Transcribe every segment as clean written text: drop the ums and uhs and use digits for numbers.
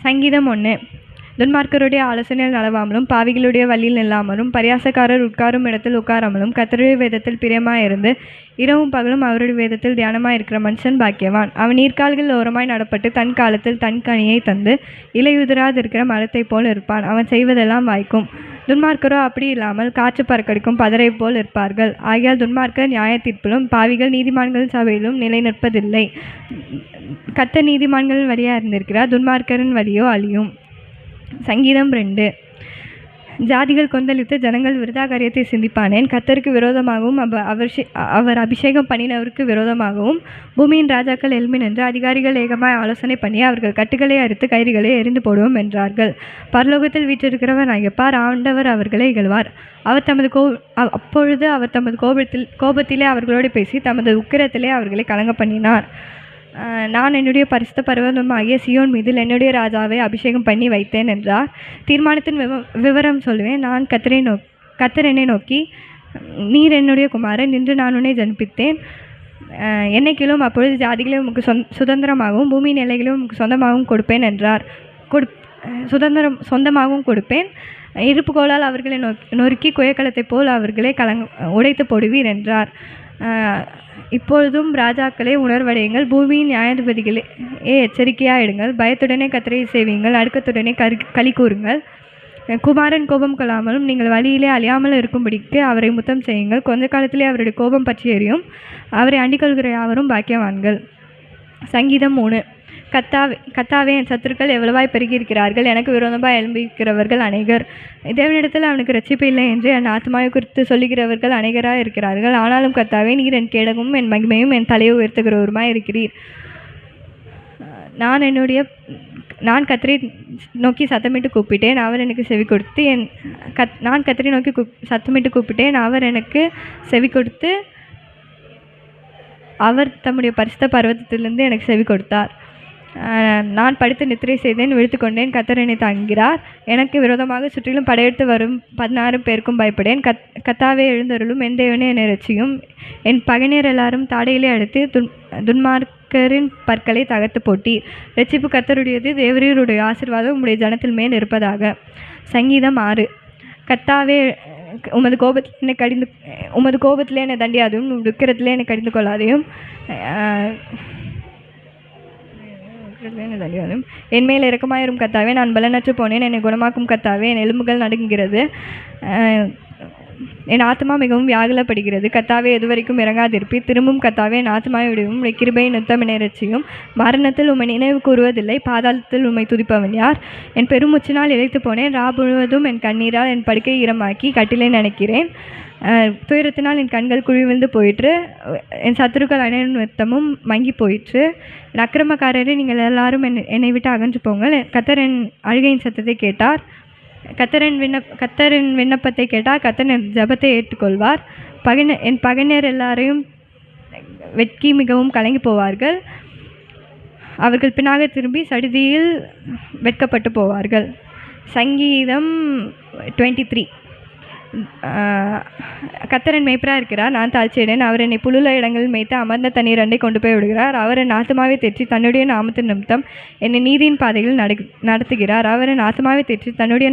சங்கீதம் 1. துன்மார்க்கருடைய ஆலோசனையில் நடவாமலும் பாவிகளுடைய வழியில் நில்லாமலும் பரியாசக்காரர் உட்காரும் இடத்தில் உட்காராமலும் கர்த்தருடைய வேதத்தில் பிரியமாயிருந்து இரவும் பகலும் அவருடைய வேதத்தில் தியானமாயிருக்கிற மனுஷன் பாக்கியவான். அவன் நீர்க்கால்கள் ஓரமாய் நடப்பட்டு தன் காலத்தில் தன் கனியை தந்து இலையுதிராதிருக்கிற மரத்தை போல் இருப்பான். அவன் செய்வதெல்லாம் வாய்க்கும். துன்மார்க்கரோ அப்படி இல்லாமல் காற்று பறக்கடிக்கும் பதரை போல் இருப்பார்கள். ஆகையால் துன்மார்க்கர் நியாய தீர்ப்பிலும் பாவிகள் நீதிமான்கள் சபையிலும் நிலை நிற்பதில்லை. கர்த்தர் நீதிமான்களின் வழியாக இருந்திருக்கிறார், துன்மார்க்கரின் வழியோ அழியும். சங்கீதம் 2. ஜாதிகள் கொந்தளித்து ஜனங்கள் விருதா காரியத்தை சிந்திப்பானேன். கர்த்தருக்கு விரோதமாகவும் அவர் அபிஷேகம் பண்ணினவருக்கு விரோதமாகவும் பூமியின் ராஜாக்கள் எழும்பி நின்று அதிகாரிகள் ஏகமாய் ஆலோசனை பண்ணி அவர்கள் கட்டுகளை அறுத்து கயிறுகளை எரிந்து போடுவோம் என்றார்கள். பரலோகத்தில் வீற்றிருக்கிறவர் ஐயப்பார், ஆண்டவர் அவர்களை இகழ்வார். அப்பொழுது அவர் தமது கோபத்திலே அவர்களோடு பேசி தமது உக்கிரத்திலே அவர்களை கலங்க பண்ணினார். நான் என்னுடைய பரிசுத்த பர்வதமாகிய சியோன் மீதில் என்னுடைய ராஜாவை அபிஷேகம் பண்ணி வைத்தேன் என்றார். தீர்மானத்தின் விவரம் சொல்லுவேன். நான் கர்த்தர் என்னை நோக்கி, நீர் என்னுடைய குமாரன், நின்று நான் உன்னை ஜனிப்பித்தேன். என்னைக்கிலும் அப்பொழுது ஜாதிகளை உமக்கு சுதந்திரமாகவும் பூமியின் எல்லைகளும் உமக்கு சொந்தமாகவும் கொடுப்பேன் என்றார். சொந்தமாகவும் கொடுப்பேன். இருப்புக்கோளால் அவர்களை நொறுக்கி குயக்களத்தை போல் அவர்களை உடைத்து போடுவீர் என்றார். இப்பொழுதும் ராஜாக்களே உணர்வடையுங்கள், பூமியின் நியாயாதிபதிகளே எச்சரிக்கையாயிடுங்கள். பயத்துடனே கர்த்தரை சேவியுங்கள், அடுக்கத்துடனே களி கூறுங்கள். குமாரன் கோபம் கொள்ளாமலும் நீங்கள் வழியிலே அழியாமலும் இருக்கும்படிக்கு அவரை முத்தம் செய்யுங்கள். கொஞ்ச காலத்திலே அவருடைய கோபம் பற்றி எரியும். அவரை அண்டிக்கொள்கிற யாவரும் பாக்கியவான்கள். சங்கீதம் 3. கர்த்தாவே, என் சத்துருக்கள் எவ்வளவாய் பெருகியிருக்கிறார்கள், எனக்கு விரோதமாக எழும்பியிருக்கிறவர்கள் அநேகர். தேவனிடத்தில் அவனுக்கு ரட்சிப்பு இல்லை என்று என் ஆத்மாவை குறித்து சொல்லுகிறவர்கள் அநேகராக இருக்கிறார்கள். ஆனாலும் கர்த்தாவே, நீர் என் கேடகமும் என் மகிமையும் என் தலையை உயர்த்துகிறவருமாய் இருக்கிறீர். நான் கர்த்தரை நோக்கி சத்தமிட்டு கூப்பிட்டேன், அவர் எனக்கு செவி கொடுத்து நான் கர்த்தரை நோக்கி சத்தமிட்டு கூப்பிட்டேன், அவர் எனக்கு செவி கொடுத்து அவர் தம்முடைய பரிசுத்த பர்வதத்திலிருந்து எனக்கு செவி கொடுத்தார். நான் படுத்து நித்திரை செய்தேன், விழித்து கொண்டேன். கர்த்தர் என்னை தாங்குகிறார். எனக்கு விரோதமாக சுற்றிலும் படையெடுத்து வரும் 16 பேருக்கும் பயப்படேன். கர்த்தாவே, எழுந்தருளும். என் தேவனே, என்னை ரட்சியும். என் பகைஞர் எல்லாரும் தாடையிலே அடித்து துன்மார்க்கரின் பற்களை தகர்த்து போட்டீர். ரட்சிப்பு கர்த்தருடையது, தேவரீருடைய ஆசீர்வாதம் உம்முடைய ஜனத்தில் மேல் இருப்பதாக. சங்கீதம் 6. கர்த்தாவே, உமது கோபத்திலே என்னை தண்டியாதையும் உக்கிரத்திலே என்னை கடிந்து கொள்ளாதையும். என் மேல் இரக்கமாயிரும் கர்த்தாவே, நான் பலனற்று போனேன். என்னை குணமாக்கும் கர்த்தாவே, என் எலும்புகள் நடுங்குகிறது, என் ஆத்மா மிகவும் வியாகுலப்படுகிறது. கர்த்தாவே, எதுவரைக்கும் இறங்காதிருப்பி திரும்பும் கர்த்தாவே, என் ஆத்மாவை விடவும் கிருபையின் நித்தம் என்னை ரட்சியும். மரணத்தில் உம்மை நினைவு கூறுவதில்லை, பாதாளத்தில் உம்மை துதிப்பவன் யார்? என் பெருமூச்சினால் இழைத்து போனேன், முழுவதும் என் கண்ணீரால் என் படுக்கையை ஈரமாக்கி கட்டிலை நினைக்கிறேன். துயரத்தினால் என் கண்கள் குழிவிழுந்து போயிற்று, என் சத்துருக்கள் அனைவரும் மங்கி போயிற்று. என் அக்கிரமக்காரரே, நீங்கள் எல்லாரும் என்னை விட்டு அகன்று போங்கள். கர்த்தர் என் அழுகையின் சத்தத்தை கேட்டார். கர்த்தரின் விண்ணப்பத்தை கேட்டார். கர்த்தர் என் ஜெபத்தை ஏற்றுக்கொள்வார். என் பகைஞர் எல்லாரையும் வெட்கி மிகவும் கலங்கி போவார்கள். அவர்கள் பின்னாக திரும்பி சடிதியில் வெட்கப்பட்டு போவார்கள். சங்கீதம் 23. கர்த்தர் என் மேய்ப்பராக இருக்கிறார், நான் தாழ்ச்சியடையேன். அவர் என்னை புல்லுள்ள இடங்களில் மேய்த்து அமர்ந்த தண்ணீர் அண்டை கொண்டு போய் விடுகிறார். அவர் என் ஆத்துமாவை தேற்றி தன்னுடைய நாமத்தின் நிமித்தம் என்னை நீதியின் பாதையில் நடத்துகிறார். அவர் என் ஆத்துமாவை தேற்றி தன்னுடைய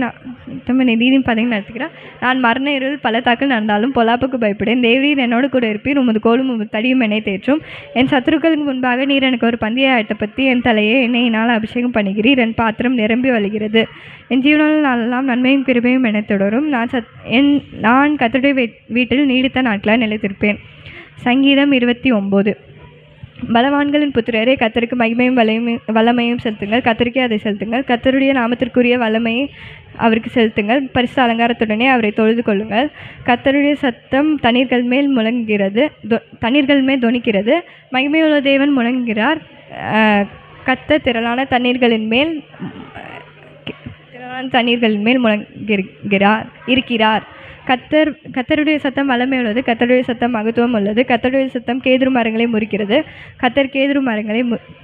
என்னை நீதியின் பாதையில் நடத்துகிறார். நான் மரண இருள் பள்ளத்தாக்கில் நடந்தாலும் பொல்லாப்புக்கு பயப்படேன். தேவரீர் என்னோடு கூட இருப்பீர், உமது கோலும் உமது தடியும் என்னை தேற்றும். என் சத்துருக்களுக்கு முன்பாக நீர் எனக்கு ஒரு பந்தியை ஆயத்தப்படுத்தி என் தலையை எண்ணெயினால் அபிஷேகம் பண்ணுகிறீர். என் பாத்திரம் நிரம்பி வழிகிறது. என் ஜீவனால் நாளெல்லாம் நன்மையும் கிருபையும் என்னை தொடரும். நான் கர்த்தருடைய வீட்டில் நீடித்த நாட்களாக நிலைத்திருப்பேன். சங்கீதம் 29. பலவான்களின் புத்திரரே, கர்த்தருக்கு மகிமையும் வல்லமையும் செலுத்துங்கள். கர்த்தருக்கே அதை செலுத்துங்கள். கர்த்தருடைய நாமத்திற்குரிய வல்லமையை அவருக்கு செலுத்துங்கள். பரிசு அலங்காரத்துடனே அவரை தொழுது கொள்ளுங்கள். கர்த்தருடைய சத்தம் தண்ணீர்கள் மேல் தொனிக்கிறது. மகிமையுள்ள தேவன் முழங்குகிறார். கர்த்தர் திரளான தண்ணீர்களின் மேல் இருக்கிறார். கர்த்தருடைய சத்தம் வல்லமை உள்ளது. கர்த்தருடைய சத்தம் மகத்துவம் உள்ளது. கர்த்தருடைய சத்தம் கேதுரு மரங்களை முறிக்கிறது.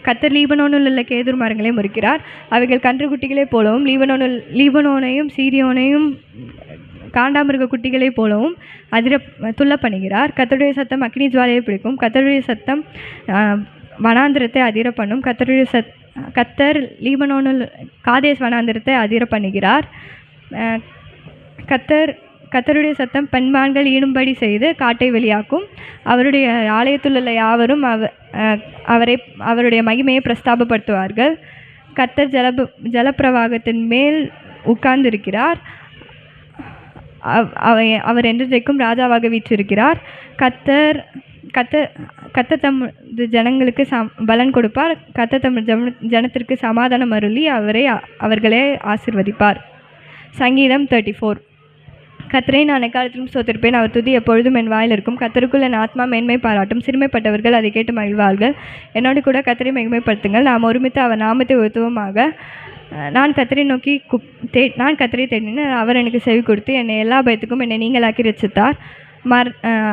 கர்த்தர் லீபனோனில் உள்ள கேதுரு மரங்களை முறிக்கிறார். அவைகள் கன்றுக்குட்டிகளைப் போலவும் லீபனோனையும் சீரியோனையும் காண்டாமிருக குட்டிகளைப் போலவும் துள்ள பண்ணுகிறார். கர்த்தருடைய சத்தம் அக்னி ஜுவாலையை பிடிக்கும். கர்த்தருடைய சத்தம் வனாந்திரத்தை அதிர பண்ணும். கர்த்தருடைய கத்தர் லீபனோனில் காதேஸ் வனாந்திரத்தை அதிர பண்ணுகிறார். கத்தருடைய சத்தம் பெண்மான்கள் ஈடும்படி செய்து காட்டை வெளியாக்கும். அவருடைய ஆலயத்திலுள்ள யாவரும் அவருடைய மகிமையை பிரஸ்தாபப்படுத்துவார்கள். கத்தர் ஜலப்பிரவாகத்தின் மேல் உட்கார்ந்திருக்கிறார். அவர் என்றைக்கும் ராஜாவாக வீற்றிருக்கிறார். கத்தர் தமது ஜனங்களுக்கு பலன் கொடுப்பார். கத்தர் தமது ஜனத்திற்கு சமாதானம் அருளி அவர்களே ஆசீர்வதிப்பார். சங்கீதம் 34. கத்தரை நான் எக்காலத்திலும் ஸ்தோத்திரிப்பேன். அவர் துதி எப்பொழுதும் என் வாயில் இருக்கும். கத்தருக்குள் என் ஆத்மா மேன்மை பாராட்டும். சிறுமைப்பட்டவர்கள் அதை கேட்டு மகிழ்வார்கள். என்னோடு கூட கத்தரை மகிமைப்படுத்துங்கள். நாம் ஒருமித்து அவர் நாமத்தை உயர்த்துவோமாக. நான் கத்தரை தேடினேன். அவர் எனக்கு செவி கொடுத்து என்னை எல்லா பயத்துக்கும் என்னை நீங்களாக்கி ரட்சித்தார்.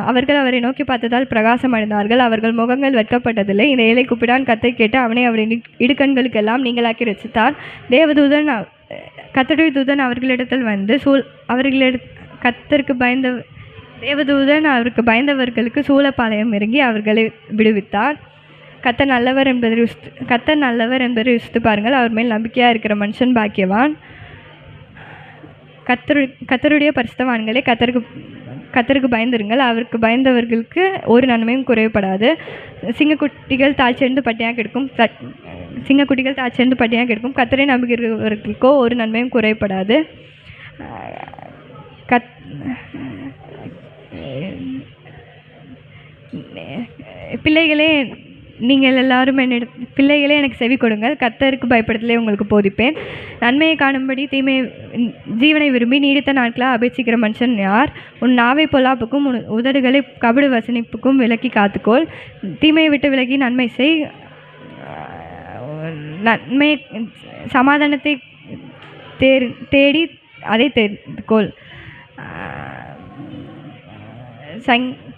அவர்கள் அவரை நோக்கி பார்த்ததால் பிரகாசம் அடைந்தார்கள். அவர்கள் முகங்கள் வெட்கப்பட்டதில்லை. இந்த ஏழை கூப்பிடான் கத்தை கேட்டு அவனை அவரின் இடுக்கண்களுக்கெல்லாம் நீங்களாக்கி ரட்சித்தார். கத்தருடைய தூதன் அவர்களிடத்தில் வந்து தேவதூதன் அவருக்கு பயந்தவர்களுக்கு சூழப்பாளையம் இறங்கி அவர்களை விடுவித்தார். கத்தர் நல்லவர் என்பதை ருசித்து பாருங்கள். அவர் மேல் நம்பிக்கையாக இருக்கிற மனுஷன் பாக்கியவான். கத்தருடைய பரிசுத்தவான்களே, கத்தருக்கு பயந்துருங்கள். அவருக்கு பயந்தவர்களுக்கு ஒரு நன்மையும் குறைவுபடாது. சிங்கக்குட்டிகள் தாழ்ச்சியடைந்து பட்டியாக கிடக்கும். கத்தரை நம்புகிறவர்களுக்கோ ஒரு நன்மையும் குறைவுபடாது. பிள்ளைகளே, நீங்கள் எல்லாரும் பிள்ளைகளே எனக்கு செவி கொடுங்கள். கத்தருக்கு பயப்படுதலே உங்களுக்கு போதிப்பேன். நன்மையை காணும்படி ஜீவனை விரும்பி நீடித்த நாட்களாக அபேட்சிக்கிற மனுஷன் யார்? உன் நாவை பொல்லாப்புக்கும் உன் உதடுகளை கபடு வசனிப்புக்கும் விலக்கி காத்துக்கொள். தீமையை விட்டு விலகி நன்மை செய். சமாதானத்தை தேடி அதை தேர்ந்துகொள்.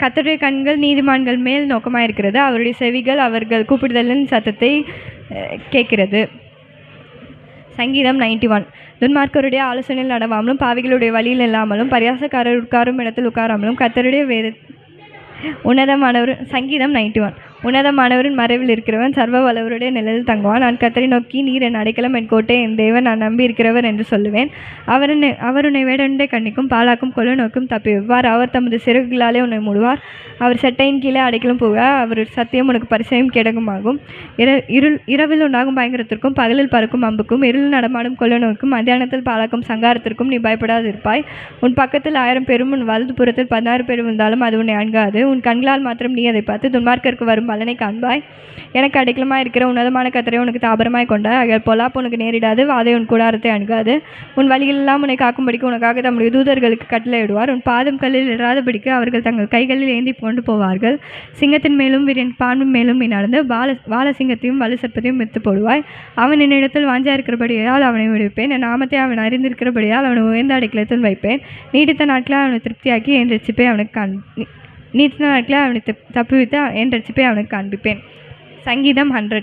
கத்தருடைய கண்கள் நீதிமான்கள் மேல் நோக்கமாக இருக்கிறது. அவருடைய செவிகள் அவர்கள் கூப்பிடுதலின் சத்தத்தை கேட்கிறது. சங்கீதம் 91. துன்மார்க்கருடைய ஆலோசனையில் நடவாமலும் பாவிகளுடைய வழியில் இல்லாமலும் பரியாசக்காரர் உட்காரும் இடத்தில் உட்காராமலும் கத்தருடைய சங்கீதம் 91. உன்னதமானவரின் மறைவில் இருக்கிறவன் சர்வ வல்லவருடைய நிழலில் தங்குவான். நான் கத்தரை நோக்கி, நீர் என் அடைக்கலம், என் கோட்டை, என் தேவன், நான் நம்பி இருக்கிறவர் என்று சொல்லுவேன். அவர் உன்னை வேடண்டை கண்ணிக்கும் பாலாக்கும் கொள்ள நோக்கும் தப்பி வைப்பார். அவர் தமது சிறகுகளாலே உன்னை மூடுவார். அவர் சட்டையின் கீழே அடைக்கலும் போவார். அவர் சத்தியம் உனக்கு பரிசையும் கேடகமாகும். இரவில் உண்டாகும் பயங்கரத்திற்கும் பகலில் பறக்கும் அம்புக்கும் இருளில் நடமாடும் கொள்ள நோக்கும் மத்தியானத்தில் பாலாக்கும் சங்காரத்திற்கும் நீ பயப்படாது இருப்பாய். உன் பக்கத்தில் 1000 பேரும் உன் வலது புறத்தில் 16 பேரும் இருந்தாலும் அது உன்னை அணுகாது. உன் கண்களால் மாத்திரம் நீ அதை பார்த்து துன்மார்க்கருக்கு வரும் பலனை காண்பாய். எனக்கு அடைக்கலமாக இருக்கிற உன்னதமான கத்தரை உனக்கு தாபரமாய் கொண்டாய். அகல் பொல்லாப்பு உனக்கு நேரிடாது. வாதை உன் கூடாரத்தை அணுகாது. உன் வழிகளெல்லாம் உன்னை காக்கும்படிக்கு உனக்காக தம்முடைய தூதர்களுக்கு கட்டளையிடுவார். உன் பாதம் கல்லில் இடாதபடிக்கு அவர்கள் தங்கள் கைகளில் ஏந்தி கொண்டு போவார்கள். சிங்கத்தின் மேலும் வீரன் பாம்பின் மேலும் நீ நடந்து வால சிங்கத்தையும் வலு சர்ப்பத்தையும் மித்து போடுவாய். அவன் என்னிடத்தில் வாஞ்சா இருக்கிறபடியால் அவனை விடுவிப்பேன். என் நாமத்தை அவன் அறிந்திருக்கிறபடியால் அவனை உயர்ந்த அடைக்கலத்தில் வைப்பேன். நீடித்த நாட்களில் அவனை திருப்தியாக்கி என் ரட்சிப்பை அவனை தப்புவித்து என் ரட்சிப்பை அவனுக்கு காண்பிப்பேன். சங்கீதம் 100.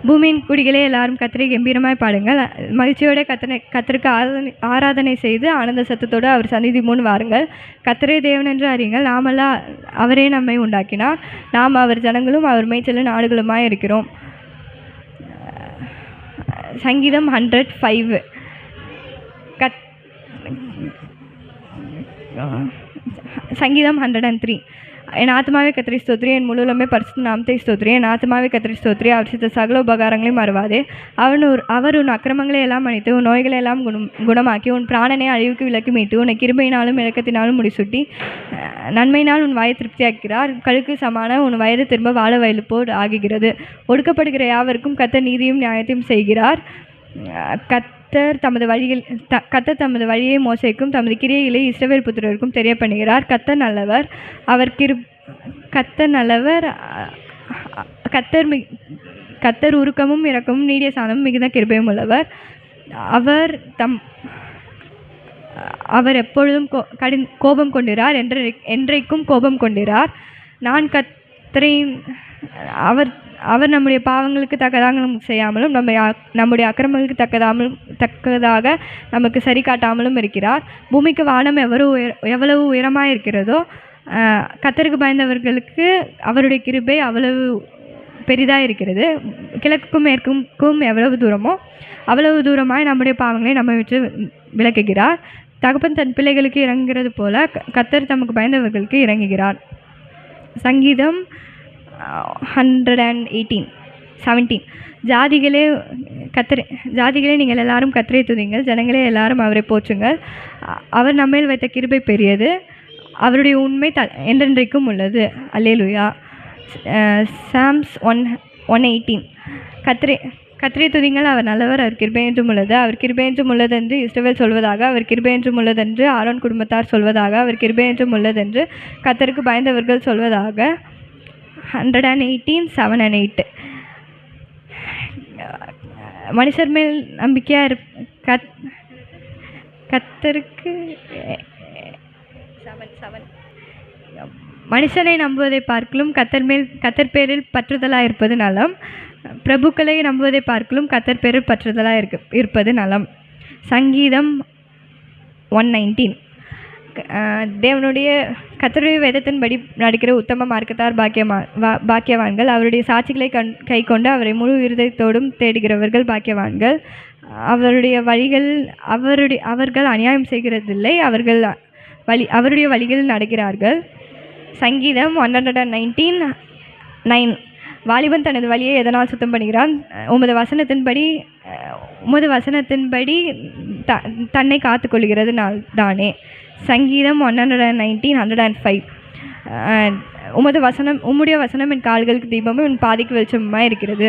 பூமியின் குடிகளே, எல்லாரும் கத்தரை கம்பீரமாய் பாடுங்கள். மகிழ்ச்சியோட கத்தருக்கு ஆராதனை செய்து ஆனந்த சத்தத்தோடு அவர் சந்நிதி முன் வாருங்கள். கத்தரே தேவன் என்று அறியுங்கள். நாமெல்லாம் அவரே நம்மை உண்டாக்கினார். நாம் அவர் ஜனங்களும் அவர் மேய்ச்சலும் நாடுகளுமாய் இருக்கிறோம். சங்கீதம் 105. சங்கீதம் 103. என் ஆத்மாவே கத்தரை ஸ்தோத்திரி, என் முழுவலுமே பரிசுத்த நாமத்தை ஸ்தோத்திரி. என் ஆத்மாவே கத்தரை ஸ்தோத்திரி, அவர் செய்த சகல உபகாரங்களையும் மறவாதே. அவர் உன் அக்கிரமங்களை எல்லாம் மன்னித்து உன் நோய்களை எல்லாம் குணமாக்கி உன் பிராணனை அழிவுக்கு விலக்கி மீட்டு உன்னை கிருபையினாலும் இரக்கத்தினாலும் முடிசூட்டி நன்மையினால் உன் வாயை திருப்தியாக்கிறார். கழுக்கு சமான உன் வயது திரும்ப வாழ வயலு போல் ஆகுகிறது. ஒடுக்கப்படுகிற யாவருக்கும் கத்தர் நீதியும் நியாயத்தையும் செய்கிறார். கத்தர் தமது வழியை மோசைக்கும் தமது கிரியைகளை இஸ்ரவேல் புத்திரருக்கும் தெரிய பண்ணுகிறார். கத்தர் நல்லவர். கத்தர் உருக்கமும் இரக்கமும் நீடிய சாந்தமும் மிகுந்த கிருபையும் உள்ளவர். அவர் எப்பொழுதும் கோபம் கொண்டிறார், என்றைக்கும் கோபம் கொண்டிறார். அவர் நம்முடைய பாவங்களுக்கு தக்கதாக நமக்கு செய்யாமலும் நம்முடைய அக்கிரமங்களுக்கு தக்கதாக நமக்கு சரி காட்டாமலும் இருக்கிறார். பூமிக்கு வானம் எவ்வளவு உயரமாக இருக்கிறதோ கத்தருக்கு பயந்தவர்களுக்கு அவருடைய கிருபை அவ்வளவு பெரிதாக இருக்கிறது. கிழக்குக்கும் மேற்குக்கும் எவ்வளவு தூரமோ அவ்வளவு தூரமாய் நம்முடைய பாவங்களை நம்ம விட்டு விலக்குகிறார். தகப்பன் தன் பிள்ளைகளுக்கு இறங்குகிறது போல கர்த்தர் தமக்கு பயந்தவர்களுக்கு இறங்குகிறார். சங்கீதம் 118:17. ஜாதிகளே நீங்கள் எல்லாரும் கர்த்தரை துதிங்கள், ஜனங்களே எல்லாரும் அவரை போற்றுங்கள். அவர் நம்மேல் வைத்த கிருபை பெரியது, அவருடைய உண்மை என்றென்றைக்கும் உள்ளது. அல்லேலூயா. சாம்ஸ் 1:18. கர்த்தரை துதிங்கள், அவர் நல்லவர், அவர் கிருபை என்றும் உள்ளது. அவர் கிருபை என்றும் உள்ளதென்று இஸ்ரவேல் சொல்வதாக, அவர் கிருபை என்றும் உள்ளதென்று ஆரோன் குடும்பத்தார் சொல்வதாக, அவர் கிருபை என்றும் உள்ளதென்று கர்த்தருக்கு பயந்தவர்கள் சொல்வதாக. 118:7 and 8. மனுஷர் மேல் நம்பிக்கையாக கர்த்தருக்கு மனுஷனை நம்புவதை பார்க்கலும் கர்த்தர் பேரில் பற்றுதலாக இருப்பது நலம். பிரபுக்களை நம்புவதை பார்க்கலும் கர்த்தர் பேரில் பற்றுதலாக இருப்பது நலம். சங்கீதம் 119. தேவனுடைய கர்த்தருடைய வேதத்தின்படி நடக்கிற உத்தம மார்க்கத்தார் பாக்கியவான்கள். அவருடைய சாட்சிகளை கை கொண்டு அவரை முழு இருதயத்தோடும் தேடுகிறவர்கள் பாக்கியவான்கள். அவர்கள் அநியாயம் செய்கிறதில்லை, அவருடைய வழிகளில் நடக்கிறார்கள். சங்கீதம் 119:9. வாலிபன் தனது வழியை எதனால் சுத்தம் பண்ணுகிறான்? உமது வசனத்தின்படி தன்னை காத்து கொள்கிறது தானே. சங்கீதம் 119:105. உம்முடைய வசனம் என் கால்களுக்கு தீபமும் என் பாதைக்கு வெளிச்சமுமாய் இருக்கிறது.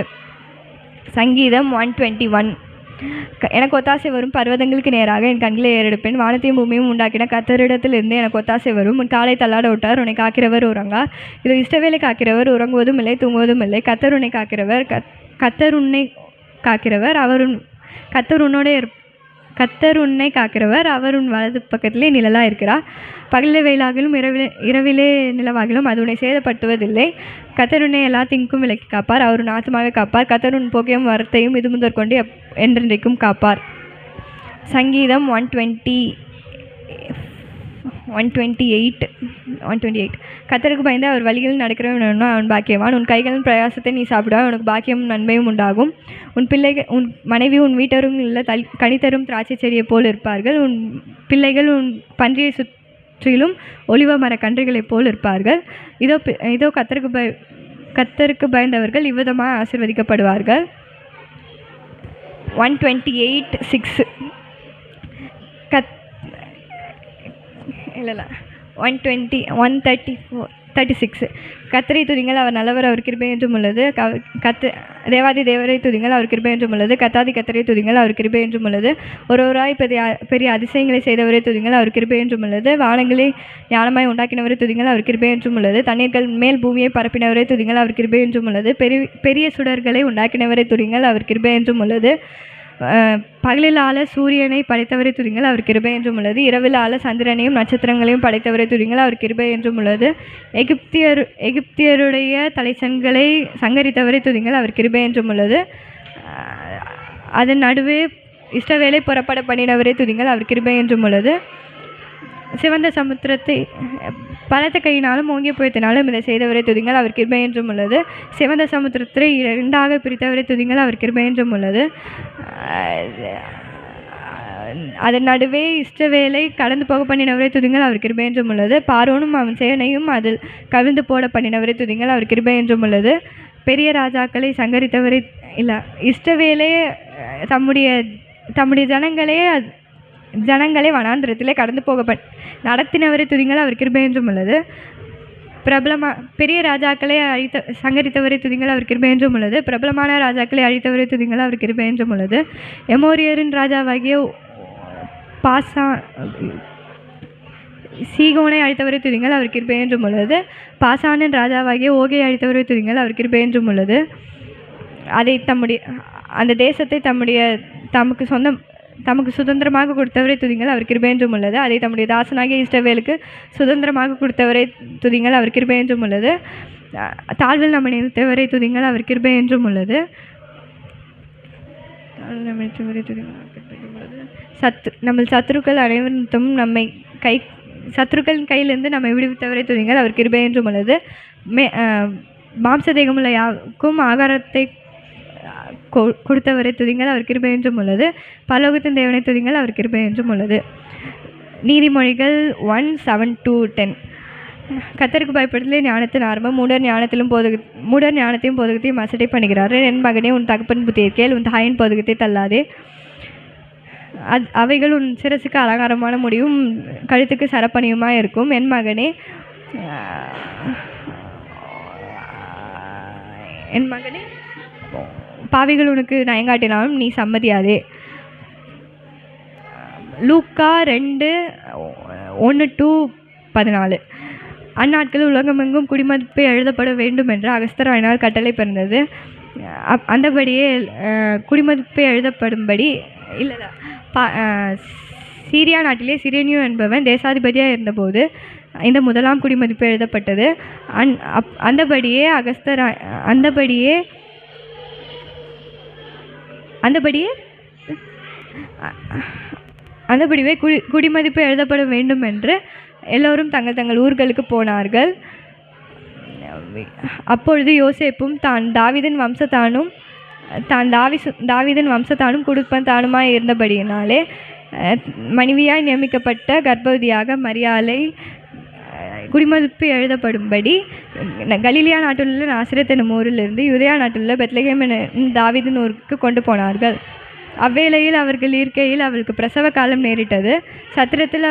சங்கீதம் 121. எனக்கு ஒத்தாசை வரும், பர்வதங்களுக்கு நேராக என் கண்களை ஏறெடுப்பேன். வானத்தையும் பூமியும் உண்டாக்கின கர்த்தரிடத்திலிருந்து எனக்கு ஒத்தாசை வரும். உன் காலை தள்ளாட விட்டார், உன்னை காக்கிறவர் உறங்கார். இது இஷ்டவேளை காக்கிறவர் உறங்குவதும் இல்லை தூங்குவதும் இல்லை. கர்த்தர் உன்னை காக்கிறவர், கர்த்தர் உன்னை காக்கிறவர், அவர் உன் வலது பக்கத்திலே நிழலாக இருக்கிறார். பகலிலே வெயிலாகிலும் இரவிலே நிலவாகிலும் அது உன்னை சேதப்படுத்துவதில்லை. கர்த்தர் உன்னை எல்லா தீங்குக்கும் விலக்கி காப்பார், அவர் உன் ஆத்துமாவை காப்பார். கர்த்தர் உன் போக்கையும் வரத்தையும் இது முதற் கொண்டு என்றென்றைக்கும் காப்பார். சங்கீதம் 128. கர்த்தருக்கு பயந்து அவர் வழிகளில் நடக்கிறவன் அவன் பாக்கியவான். உன் கைகளின் பிரயாசத்தை நீ சாப்பிடுவாய், உனக்கு பாக்கியமும் நன்மையும் உண்டாகும். உன் மனைவி உன் வீட்டரும் இல்லை கனித்தரும் திராட்சை செடியை போல் இருப்பார்கள். உன் பிள்ளைகள் உன் பன்றியை சுற்றிலும் ஒலிவ மர கன்றுகளைப் போல் இருப்பார்கள். இதோ கர்த்தருக்கு பயந்தவர்கள் இவ்விதமாக ஆசீர்வதிக்கப்படுவார்கள். 128:6. 136. கர்த்தரை துதிங்கள், அவர் நல்லவர், அவர் கிருபை என்றும் உள்ளது. தேவாதி தேவரை துதிங்கள், அவர் கிருபை என்றும் உள்ளது. கர்த்தாதி கர்த்தரை துதிங்கள், அவர் கிருபை என்றும் உள்ளது. ஒருவராய் பெரிய அதிசயங்களை செய்தவரை துதிங்கள், அவர் கிருபை என்றும் உள்ளது. வானங்களை ஞானமாய் உண்டாக்கினவரை துதிங்கள், அவர் கிருபை என்றும் உள்ளது. தண்ணீர்கள் மேல் பூமியை பரப்பினவரை துதிங்கள், அவர் கிருபை என்றும் உள்ளது. பெரிய சுடர்களை உண்டாக்கினவரை துதிங்கள், அவர் கிருபை என்றும் உள்ளது. பகலில் ஆள சூரியனை படைத்தவரை துதிங்கள், அவர் கிருபை என்றும் உள்ளது. இரவில் ஆள சந்திரனையும் நட்சத்திரங்களையும் படைத்தவரை துதிங்கள், அவர் கிருபை என்றும் உள்ளது. எகிப்தியருடைய தலைச்சன்களை சங்கரித்தவரை துதிங்கள், அவர் கிருபை என்றும் உள்ளது. அதன் நடுவே இஷ்டவேளை புறப்பட பண்ணினவரை துதிங்கள், அவர் கிருபை என்றும் உள்ளது. சிவந்த சமுத்திரத்தை பலத்த கையினாலும் ஓங்கிய புயத்தினாலும் இதை செய்தவரை துதிங்கள், அவர் கிருபை என்றும் உள்ளது. சிவந்த சமுத்திரத்தை 2ஆக பிரித்தவரை துதிங்கள், அவர் கிருபை என்றும் உள்ளது. அதன் நடுவே இஷ்டவேளை கடந்து போக பண்ணினவரை துதிங்கள், அவர் கிருபை என்றும் உள்ளது. பார்வோனும் அவன் சேனையும் அதில் கவிழ்ந்து போட பண்ணினவரை துதிங்கள், அவர் கிருபை என்றும் உள்ளது. பெரிய ராஜாக்களை சங்கரித்தவரை இஷ்டவேளை தம்முடைய ஜனங்களே வனாந்திரத்திலே கடந்து போக நடத்தினவரை துதிங்கள், அவர் கிருபை என்றும் உள்ளது. பெரிய ராஜாக்களை சங்கரித்தவரை துதிங்கள், அவர் கிருபை என்றும் உள்ளது. பிரபலமான ராஜாக்களை அழித்தவரை துதிங்கள், அவர் கிருபை என்றும் உள்ளது. எமோரியரின் ராஜாவாகிய சீகோனை அழித்தவரை துதிங்கள், அவர் கிருபை என்றும் உள்ளது. பாசானின் ராஜாவாகிய ஓகை அழித்தவரை துதிங்கள், அவர் கிருபை என்றும் உள்ளது. அந்த தேசத்தை தமக்கு சுதந்திரமாக கொடுத்தவரை துதிங்கள், அவர் கிருபை என்றும் உள்ளது. அதை தம்முடைய தாசனாகிய இஸ்ரவேலுக்கு சுதந்திரமாக கொடுத்தவரை துதிங்கள், அவர் கிருபை என்றும் உள்ளது. தாழ்வில் நம்ம நிறுத்தவரை துதிங்கள், அவர் கிருபை என்றும் உள்ளது. நம்ம சத்துருக்கள் அனைவரும் சத்துருக்களின் கையிலிருந்து நம்மை விடுவித்தவரை துதிங்கள், அவர் கிருபை என்றும் உள்ளது. மாம்ச தேகமுள்ள யாவுக்கும் ஆகாரத்தை கொடுத்தவரை துதிங்கள், அவர் கிருபை என்றும் உள்ளது. பரலோகத்தின் தேவனை துதிங்கள், அவர் கிருபை என்றும் உள்ளது. நீதிமொழிகள் 1:7-10. கர்த்தருக்கு பயப்படுதலே ஞானத்தின் ஆரம்பம். மூடர் ஞானத்தையும் போதகத்தையும் அசட்டை பண்ணுகிறார்கள். என் மகனே, உன் தகப்பன் புத்தியை கேள், உன் தாயின் போதகத்தை தள்ளாதே. அவைகள் உன் சிரசுக்கு அலங்காரமான முடிவும் கழுத்துக்கு சரப்பணியுமாக இருக்கும். என் மகனே, பாவிகள் உனக்கு நயங்காட்டினாலும் நீ சம்மதியாதே. லூக்கா 2:1-14. அந்நாட்களில் உலகமெங்கும் குடிமதிப்பு எழுதப்பட வேண்டும் என்று அகஸ்தர் ஆயினால் கட்டளை பிறந்தது. அந்தபடியே குடிமதிப்பு எழுதப்படும்படி சீரியா நாட்டிலே சிரேனியோ என்பவன் தேசாதிபதியாக இருந்தபோது இந்த முதலாம் குடிமதிப்பு எழுதப்பட்டது. அந்தபடியே குடிமதிப்பு எழுதப்பட வேண்டும் என்று எல்லோரும் தங்கள் ஊர்களுக்கு போனார்கள். அப்பொழுது யோசேப்பும் தாவீதின் வம்சத்தானும் குடும்பத்தானுமாய் இருந்தபடியினாலே மனைவியாய் நியமிக்கப்பட்ட கர்ப்பவதியாக மரியாளை குடிமதிப்பு எழுதப்படும்படி கலிலியா நாட்டிலுள்ள நாசரேத் என்னும் ஊரிலிருந்து யூதேயா நாட்டிலுள்ள பெத்லகேம் தாவீதின் ஊருக்கு கொண்டு போனார்கள். அவ்வேளையில் அவர்கள் இருக்கையில் அவளுக்கு பிரசவ காலம் நேரிட்டது. சத்திரத்தில்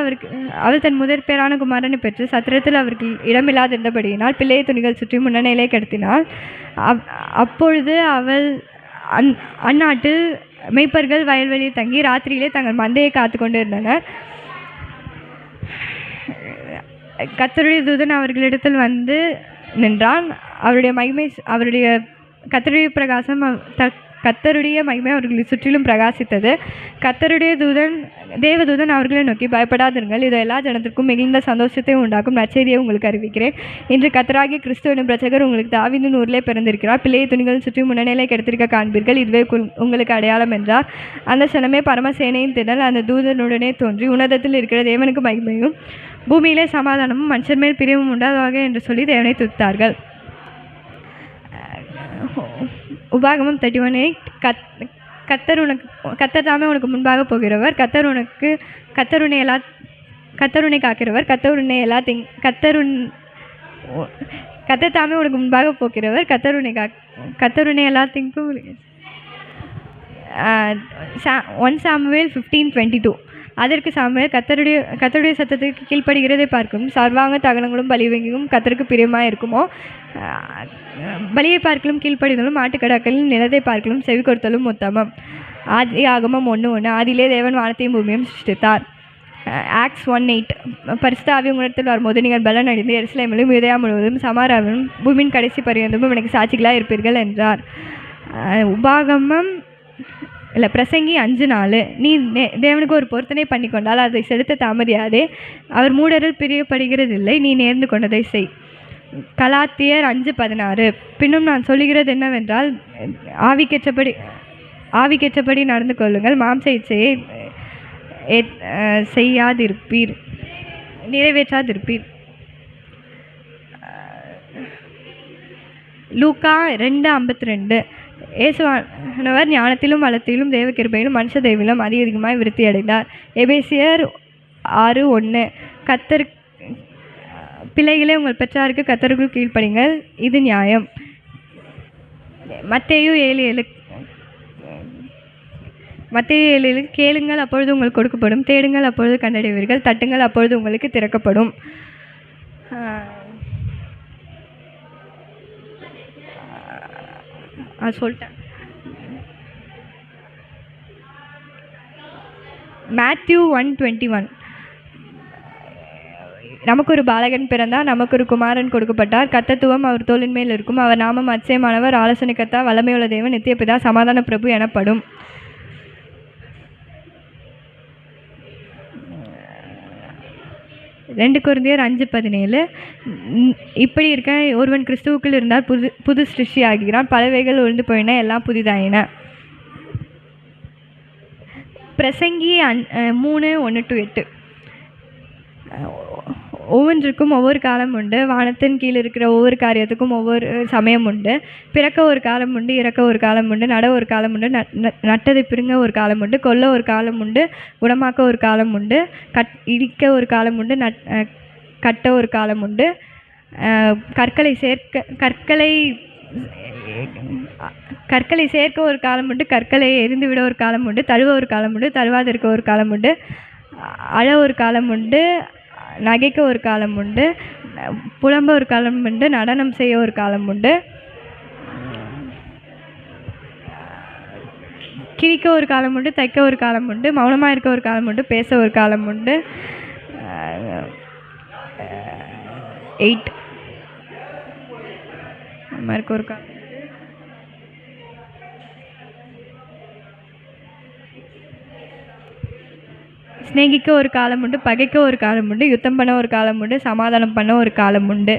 அவள் தன் முதற் பேரான குமாரனை பெற்று சத்திரத்தில் அவர்கள் இடமில்லாதிருந்தபடியினால் பிள்ளையை துணிகள் சுற்றி முன்னணியிலே கிடத்தினாள். அப்பொழுது அவள் அந்நாட்டில் மெய்ப்பர்கள் வயல்வெளியில் தங்கி ராத்திரியிலே தங்கள் மந்தையை காத்து கொண்டு இருந்தனர். கர்த்தருடைய தூதன் அவர்களிடத்தில் வந்து நின்றான். கர்த்தருடைய மகிமை அவர்களை சுற்றிலும் பிரகாசித்தது. தேவதூதன் அவர்களை நோக்கி, பயப்படாதிருங்கள், இது எல்லா ஜனத்திற்கும் மிகுந்த சந்தோஷத்தை உண்டாக்கும் நற்செய்தியை உங்களுக்கு அறிவிக்கிறேன். இன்று கர்த்தராகிய கிறிஸ்து என்னும் இரட்சகர் உங்களுக்கு தாவீதின் ஊரிலே பிறந்திருக்கிறார். பிள்ளையை துணிகள் சுற்றி முன்னணியிலே கிடத்திருக்க காண்பீர்கள், இதுவே உங்களுக்கு அடையாளம் என்றார். அந்த சனமே பரமசேனையின் திடல் அந்த தூதனுடனே தோன்றி, உன்னதத்தில் இருக்கிற தேவனுக்கு மகிமையும் பூமியிலே சமாதானமும் மனுஷர் மேல் பிரியமும் உண்டாதாக என்று சொல்லி தேவனை துதித்தார்கள். உபாகமம் 31:8. கர்த்தர் தாமே உனக்கு முன்பாக போகிறவர், கர்த்தர் உன்னை காக்கிறவர், கர்த்தர் தாமே உனக்கு முன்பாக போகிறவர், கர்த்தர் உன்னை எல்லாத்திற்கும் 1 சாமுவேல் 15:22. அதற்கு சாமுவேல், கர்த்தருடைய சத்தத்திற்கு கீழ்ப்படுகிறதை பார்க்கும் சர்வாங்க தகனங்களும் பலிவங்கியும் கர்த்தருக்கு பிரியமாக இருக்குமோ? பலியை பார்க்கலும் கீழ்ப்படிதலும் ஆட்டுக்கடாக்களின் நிலத்தை பார்க்கலும் செவி கொடுத்தலும் உத்தமம். ஆதியாகமம் 1:1. ஆதியிலே தேவன் வானத்தையும் பூமியையும் சிருஷ்டித்தார். ஆக்ட்ஸ் 1:8. பரிசுத்த ஆவி உங்களிடத்தில் வரும்போது நீங்கள் பலன் அடைந்து எருசலேமிலும் யூதேயா முழுவதும் சமாரியாவிலும் பூமியின் கடைசி பரியந்தமும் எனக்கு சாட்சிகளாக இருப்பீர்கள் என்றார். பிரசங்கி 5:4. நீ தேவனுக்கு ஒரு பொருத்தனை பண்ணி கொண்டால் அதை செலுத்த தாமதியாதே. அவர் மூடரில் பிரியப்படுகிறதில்லை, நீ நேர்ந்து கொண்டதை செய். கலாத்தியர் 5:16. பின்னும் நான் சொல்லுகிறது என்னவென்றால், ஆவிக்கேற்றபடி நடந்து கொள்ளுங்கள், மாம்ச இச்சையை நிறைவேற்றாதிருப்பீர். லூக்கா 2:52. இயேசுவானவர் ஞானத்திலும் வளத்திலும் தேவ கிருபையிலும் மனுஷ தெய்விலும் அதிகமாய் விருத்தி அடைந்தார். எபேசியர் 6:1. பிள்ளைகளே, உங்கள் பெற்றாருக்கு கர்த்தருக்குள் கீழ்ப்படிங்கள், இது நியாயம். மத்தேயு 7:7. கேளுங்கள், அப்பொழுது உங்களுக்கு கொடுக்கப்படும், தேடுங்கள், அப்பொழுது கண்டடைவீர்கள், தட்டுங்கள், அப்பொழுது உங்களுக்கு திறக்கப்படும். சொல்லிட்டேன். மேத்யூ 1:21. நமக்கு ஒரு பாலகன் பிறந்தார், நமக்கு ஒரு குமாரன் கொடுக்கப்பட்டார், கர்த்தத்துவம் அவர் தோளின் மேல் இருக்கும், அவர் நாமம் அதிசயமானவர், ஆலோசனை கர்த்தா, வல்லமையுள்ள தேவன், நித்திய பிதா, சமாதான பிரபு எனப்படும். 2 கொரிந்தியர் 5:17. இப்படி இருக்க ஒருவன் கிறிஸ்துவுக்குள் இருந்தால் புது சிருஷ்டி ஆகிறான், பலவைகள் ஒழிந்து போயின, எல்லாம் புதிதாயின. பிரசங்கி 3:1-8. ஒவ்வொன்றுக்கும் ஒவ்வொரு காலம் உண்டு. வானத்தின் கீழ் இருக்கிற ஒவ்வொரு காரியத்துக்கும் ஒவ்வொரு சமயம் உண்டு. பிறக்க ஒரு காலம் உண்டு, இறக்க ஒரு காலம் உண்டு, நட ஒரு காலம் உண்டு, நட்டதை பிடுங்க ஒரு காலம் உண்டு, கொல்ல ஒரு காலம் உண்டு, குணமாக்க ஒரு காலம் உண்டு, இடிக்க ஒரு காலம் உண்டு, கட்ட ஒரு காலம் உண்டு, கற்களை சேர்க்க ஒரு காலம் உண்டு, கற்களை எரிந்துவிட ஒரு காலம் உண்டு, தழுவ ஒரு காலம் உண்டு, தழுவாதிருக்க ஒரு காலம் உண்டு, அழ ஒரு காலம் உண்டு, நகைக்க ஒரு காலம் உண்டு, புலம்ப ஒரு காலம் உண்டு, நடனம் செய்ய ஒரு காலம் உண்டு, கிழிக்க ஒரு காலம் உண்டு, தைக்க ஒரு காலம் உண்டு, மௌனமாக இருக்க ஒரு காலம் உண்டு, பேச ஒரு காலம் உண்டு. 8 இருக்க ஒரு காலம், சிநேகிக்க ஒரு காலம் உண்டு, பகைக்க ஒரு காலம் உண்டு, யுத்தம் பண்ண ஒரு காலம் உண்டு, சமாதானம் பண்ண ஒரு காலம் உண்டு.